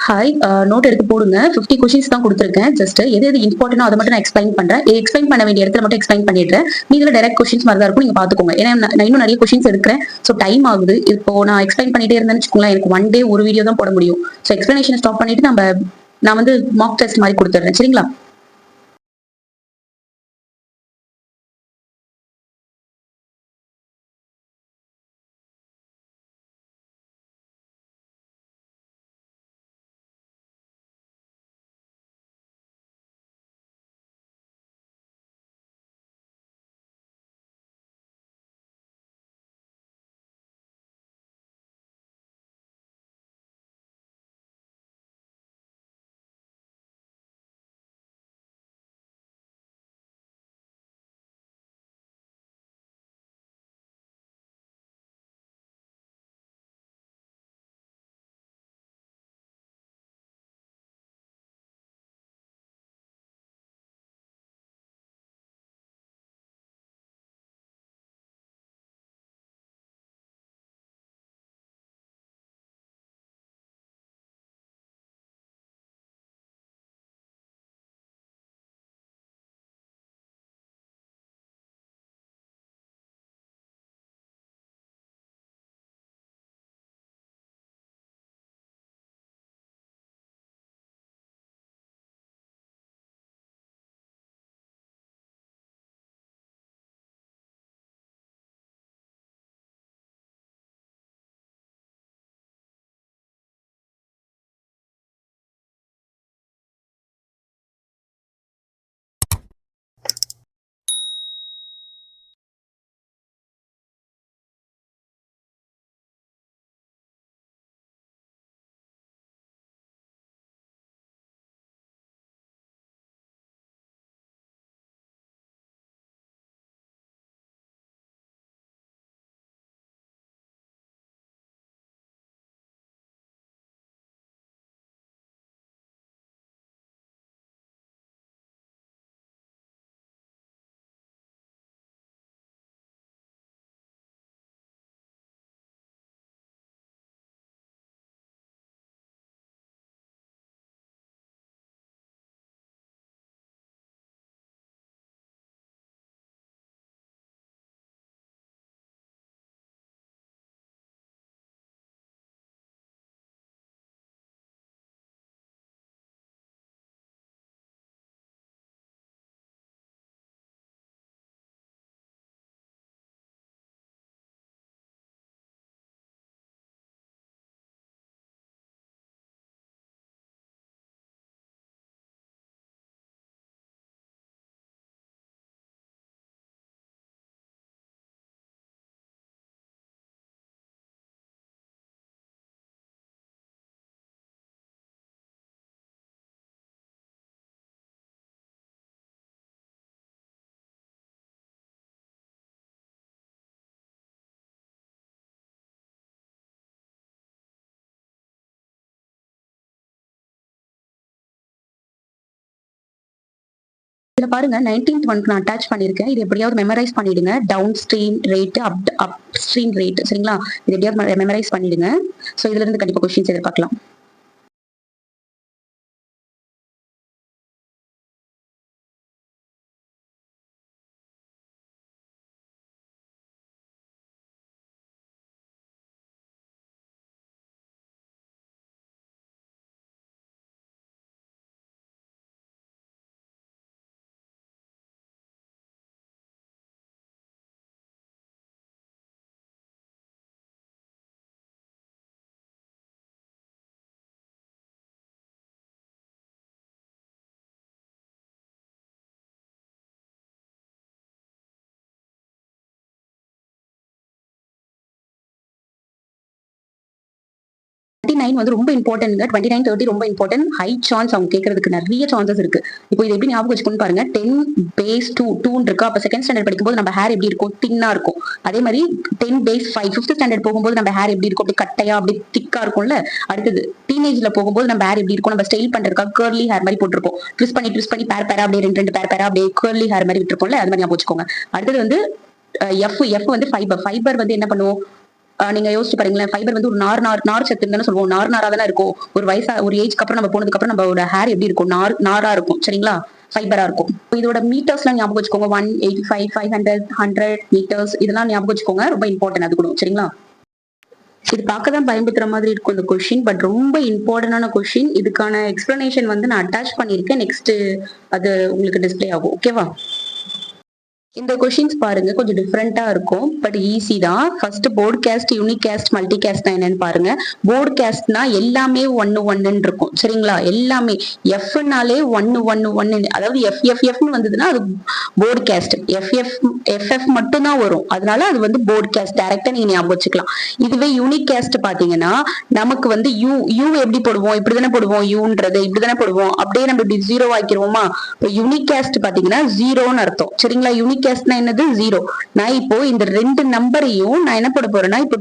Hi, note எடுத்து போடுங்க. 50 questions தான் கொடுத்துருக்கேன். ஜஸ்ட் எது எது இம்பார்ட்டன்ட் அதை மட்டும் நான் எக்ஸ்பிளைன் பண்றேன். எக்ஸ்பிளைன் பண்ண வேண்டிய இடத்துல மட்டும் எக்ஸ்பிளைன் பண்ணிடுறேன். மீதில டைரக்ட் கொஸ்டின்ஸ் மாதிரி தான் இருக்கும், நீங்க பாத்துக்கோங்க. ஏன்னா நான் இன்னும் நிறைய கொஸ்டின்ஸ் எடுக்கிறேன். ஸோ டைம் ஆகுது. இப்போ நான் எக்ஸ்பிளைன் பண்ணிட்டே இருந்தேன்னு வச்சுக்கோங்களேன், எனக்கு ஒன் டே ஒரு வீடியோ தான் போட முடியும். ஸோ எக்ஸ்பிளனேஷன் ஸ்டாப் பண்ணிட்டு நான் வந்து மாக் டெஸ்ட் மாதிரி கொடுத்துட்றேன். சரிங்களா? இதுல பாருங்க 19th ஒன்க்கு நான் அட்டாச் பண்ணிருக்கேன். இது எப்படியாவது மெமரைஸ் பண்ணிடுங்க. Downstream rate, upstream rate. சரிங்களா? இது எப்படியாவது மெமரைஸ் பண்ணிடுங்க. ஸோ இதுல இருந்து கண்டிப்பா கொஸ்டின்ஸ் எதிர்பார்க்கலாம். வந்து ரொம்ப இம்பார்ட்டன்ட். 29, 30 ரொம்ப இம்பார்ட்டன்ட். ஹை சான்ஸ் அவங்க கேட்கறதுக்கு நிறைய சான்சஸ் இருக்கு. இப்போ இது எப்படி ஞாபகம் வச்சுக்கணும் பாருங்க. 10 பேஸ் 2 இருக்கு. அப்ப செகண்ட் ஸ்டாண்டர்ட் படிக்கும்போது நம்ம ஹேர் எப்படி இருக்கும்? தின்னா இருக்கும். அதே மாதிரி 10 பேஸ் 5 ஃபிஃப்த் ஸ்டாண்டர்ட் போகும்போது நம்ம ஹேர் எப்படி இருக்கும்? அப்படி கட்டையா அப்படி திக்கா இருக்கும்ல. அடுத்தது டீனேஜ்ல போகும்போது நம்ம ஹேர் எப்படி இருக்கும்? நம்ம ஸ்டைல் பண்றதுக்காக கர்லி ஹேர் மாதிரி போட்டிருப்போம். ட்விஸ்ட் பண்ணி பேர் பேரா அப்படியே ரெண்டு பேர் அப்படியே கர்லி ஹேர் மாதிரி விட்டுருப்போம்ல. அது மாதிரி ஞாபகம் வச்சுக்கோங்க. அடுத்தது வந்து எஃப் வந்து ஃபைபர் வந்து என்ன பண்ணுவோம்? நீங்க யோசிச்சு பாருங்களேன், ஃபைபர் வந்து ஒரு நார் நார் நார் சத்துன்னு தானே சொல்லுவோம். நார் நாரா தானே இருக்கும். ஒரு வயசா ஒரு ஏஜ்க்கு அப்புறம் நம்ம போனதுக்கு அப்புறம் நம்மளோட ஹேர் எப்படி இருக்கும்? நார் நாரா இருக்கும். சரிங்களா? ஃபைபரா இருக்கும். இதோட மீட்டர்ஸ்லாம் ஞாபகம் வச்சுக்கோங்க. 185, 500, 100 மீட்டர்ஸ் இதெல்லாம் ஞாபகம் வச்சுக்கோங்க. ரொம்ப இம்பார்ட்டன்ட் அது கூட. சரிங்களா? இது பார்க்க தான் பயன்படுத்துற மாதிரி இருக்கும் இந்த கொஸ்டின். பட் ரொம்ப இம்பார்ட்டன்டான கொஸ்டின். இதுக்கான எக்ஸ்பிளனேஷன் வந்து நான் அட்டாச் பண்ணியிருக்கேன். நெக்ஸ்ட் அது உங்களுக்கு டிஸ்ப்ளே ஆகும். ஓகேவா? இந்த கொஷின்ஸ் பாருங்க கொஞ்சம் டிஃப்ரெண்டா இருக்கும். பட் ஈஸி தான். First broadcast, unicast, மல்டி கேஸ்ட்னா என்னன்னு பாருங்க. போர்ட் கேஸ்ட்னா எல்லாமே 1 இருக்கும். சரிங்களா? எல்லாமே எஃப்னாலே 1 அதாவது எஃப்னு வந்ததுன்னா அது போர்ட் கேஸ்ட். எஃப்எஃப் மட்டும் தான் வரும். அதனால அது வந்து போர்ட் கேஸ்ட். டைரக்டா நீங்க ஞாபகம் வச்சுக்கலாம். இதுவே யூனிக் கேஸ்ட் பாத்தீங்கன்னா நமக்கு வந்து யூ எப்படி போடுவோம்? இப்படிதானே போடுவோம். யூன்றது இப்படிதானே போடுவோம். அப்படியே நம்ம இப்படி ஜீரோ ஆக்கிருவோமா? இப்போ யூனிக் கேஸ்ட் பாத்தீங்கன்னா ஜீரோன்னு அர்த்தம். சரிங்களா? யூனிக் கேஸ்ட்னா என்னது? ஜீரோ. நான் இப்போ இந்த ரெண்டு நம்பரையும் நான் என்ன போட போறேன்னா இப்போ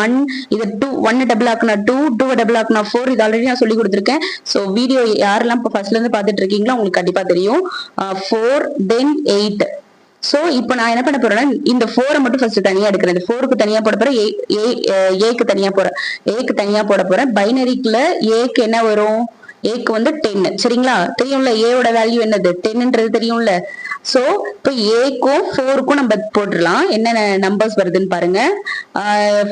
1 இது 2 1 டபுள் ஆக்குனா 2 2 டபுள் ஆக்குனா 4 இது ஆல்ரெடி நான் சொல்லி கொடுத்துருக்கேன். சோ வீடியோ யாரெல்லாம் இப்போ ஃபர்ஸ்ட்ல இருந்து பாத்துட்டு இருக்கீங்களோ உங்களுக்கு கண்டிப்பா தெரியும். 4 தென் 8. சோ இப்போ நான் என்ன பண்ண போறேன்னா இந்த 4 மட்டும் ஃபர்ஸ்ட் தனியா எடுக்கிறேன். இந்த 4க்கு தனியா போட போறேன். ஏக்கு தனியா போறேன். ஏக்கு தனியா போட போறேன். பைனரிக்குல ஏக்கு என்ன வரும்? ஏக்கு வந்து 10. சரிங்களா? தெரியும்ல ஏவோட வேல்யூ என்னது? 10ன்றது தெரியும்ல. சோ இப்போ ஏக்கும் 4க்கும் நம்ம போட்டுடலாம். என்னென்ன நம்பர்ஸ் வருதுன்னு பாருங்க.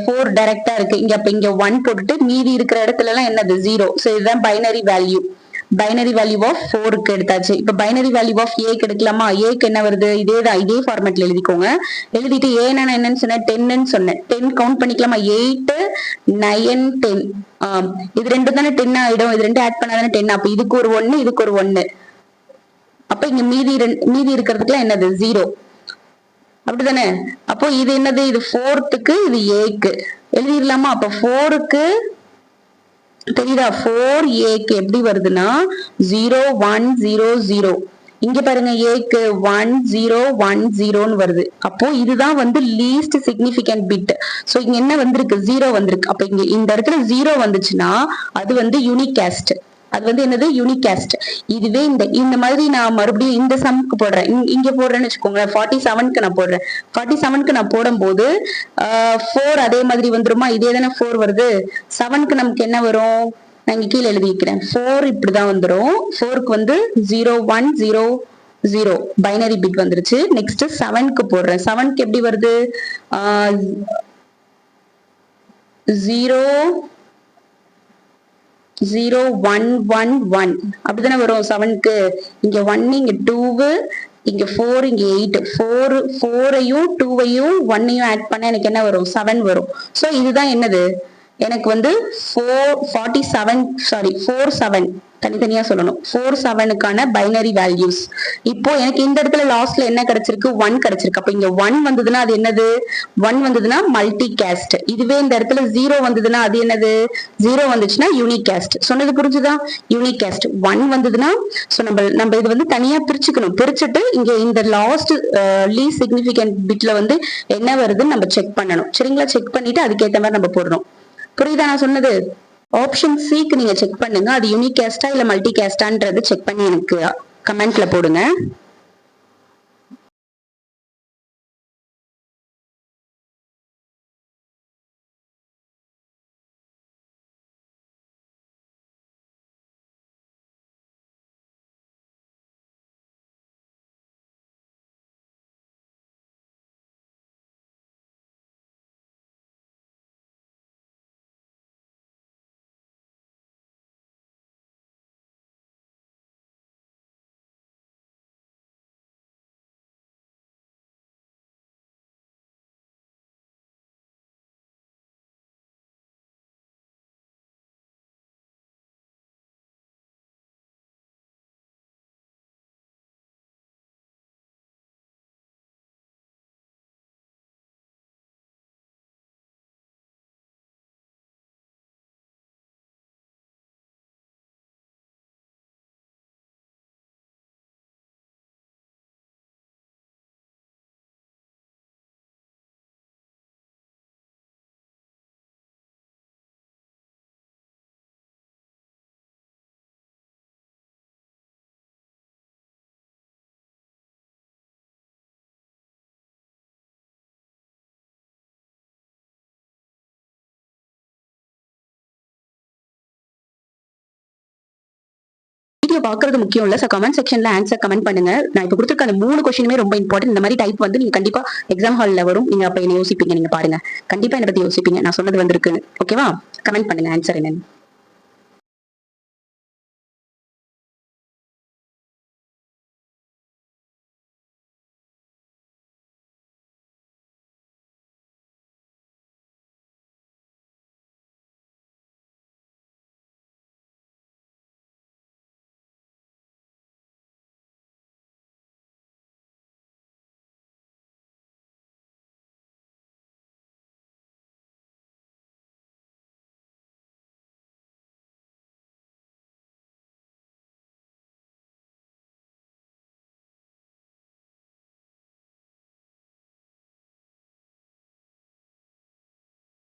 4 டைரக்டா இருக்கு. இங்க 1 போட்டுட்டு மீதி இருக்கிற இடத்துல எல்லாம் என்னது? 0. சோ இதுதான் binary value. Binary value of 4க்கு எடுத்தாச்சு. இப்ப பைனரி வேல்யூ ஆஃப் ஏக்கு எடுக்கலாமா? ஏக்கு என்ன வருது? இதேதான். இதே ஃபார்மேட்ல எழுதிக்கோங்க. எழுதிட்டு ஏ நான் என்னன்னு சொன்னேன்? 10ன்னு சொன்னேன். 10 கவுண்ட் பண்ணிக்கலாமா? 8 9 10. இது ரெண்டு தானே 10 ஆயிடும். இது ரெண்டு ஆட் பண்ணாதானே 10. அப்ப இதுக்கு ஒரு 1 இதுக்கு ஒரு 1. அப்ப இங்க மீதி இருக்கிறதுக்குலாம் என்னது? 0. அப்படிதானே? அப்போ இது என்னது? இது 4க்கு இது ஏக்கு எழுதிடலாமா? அப்ப 4க்கு தெரியுதா? 4ஏக்கு எப்படி வருதுன்னா 0 1 0 0. இங்க பாருங்க ஏக்கு 1 0 1 0ன்னு வருது. அப்போ இதுதான் வந்து லீஸ்ட் சிக்னிபிகன்ட் பிட். சோ இங்க என்ன வந்திருக்கு? 0 வந்திருக்கு. அப்ப இங்க இந்த இடத்துல 0 வந்துச்சுன்னா அது வந்து யூனிக் கேஸ்ட். அது வந்து என்னது? Unique cast. இதுவே இந்த மாதிரி நான் மறுபடியும் இந்த சம்க்கு போடுறேன். இங்க போடுறேன்னு வச்சுக்கோங்களேன். 47க்கு நான் போடுறேன். 47க்கு நான் போடும்போது 4 அதே மாதிரி வந்துருமா? இதே தானே 4 வருது. 7க்கு நமக்கு என்ன வரும்? நான் இங்க கீழே எழுதிக்கிறேன். 4 இப்படிதான் வந்துரும். 4க்கு வந்து 0 1 0 0 பைனரி பிட் வந்துருச்சு. நெக்ஸ்ட் 7க்கு போடுறேன். 7க்கு எப்படி வருது? 0 0 1 1 1 அப்படிதானே வரும் 7க்கு. இங்க 1 இங்க 2 இங்க 4 இங்க 8. 4ஐயும் 2ஐயும் 1ஐயும் ஆட் பண்ண எனக்கு என்ன வரும்? 7 வரும். சோ இதுதான் என்னது? எனக்கு வந்து 47 தனித்தனியா சொல்லணும். 47க்கான பைனரி வேல்யூஸ். இப்போ எனக்கு இந்த இடத்துல லாஸ்ட்ல என்ன கிடைச்சிருக்கு? 1 கிடைச்சிருக்கு. அப்ப இங்க 1 வந்ததுன்னா அது என்னது? 1 வந்ததுன்னா மல்டி கேஸ்ட். இதுவே இந்த இடத்துல 0 வந்ததுன்னா அது என்னது? 0 வந்துச்சுன்னா யூனிக் கேஸ்ட். சொன்னது புரிஞ்சுதா? Unique caste. 1 வந்ததுன்னா நம்ம இது வந்து தனியா பிரிச்சுக்கணும். பிரிச்சுட்டு இங்க இந்த லாஸ்ட் லீஸ்ட் சிக்னிபிகன்ட் பிட்ல வந்து என்ன வருதுன்னு நம்ம செக் பண்ணணும். சரிங்களா? செக் பண்ணிட்டு அதுக்கேற்ற மாதிரி நம்ம போடணும். புரியுதா நான் சொன்னது? ஆப்ஷன் சிக்கு நீங்க செக் பண்ணுங்க. அது யூனிக் கேஸ்டா இல்ல மல்டி கேஸ்டான்றது செக் பண்ணி எனக்கு கமெண்ட்ல போடுங்க. வீடியோ பாக்குறது முக்கியம் இல்ல. கமெண்ட் செக்ஷன்ல ஆன்சர் கமெண்ட் பண்ணுங்க. நான் இப்ப கொடுத்துருக்க அந்த 3 கொஸ்டினுமே ரொம்ப இம்பார்ட்டன்ட். இந்த மாதிரி டைப் வந்து நீங்க கண்டிப்பா எக்ஸாம் ஹால்ல வரும். நீங்க அப்ப என்ன யோசிப்பீங்க, நீங்க பாருங்க. கண்டிப்பா என்ன பத்தி யோசிப்பீங்க, நான் சொன்னது வந்திருக்கு. ஓகேவா? கமெண்ட் பண்ணுங்க ஆன்சர் என்னன்னு.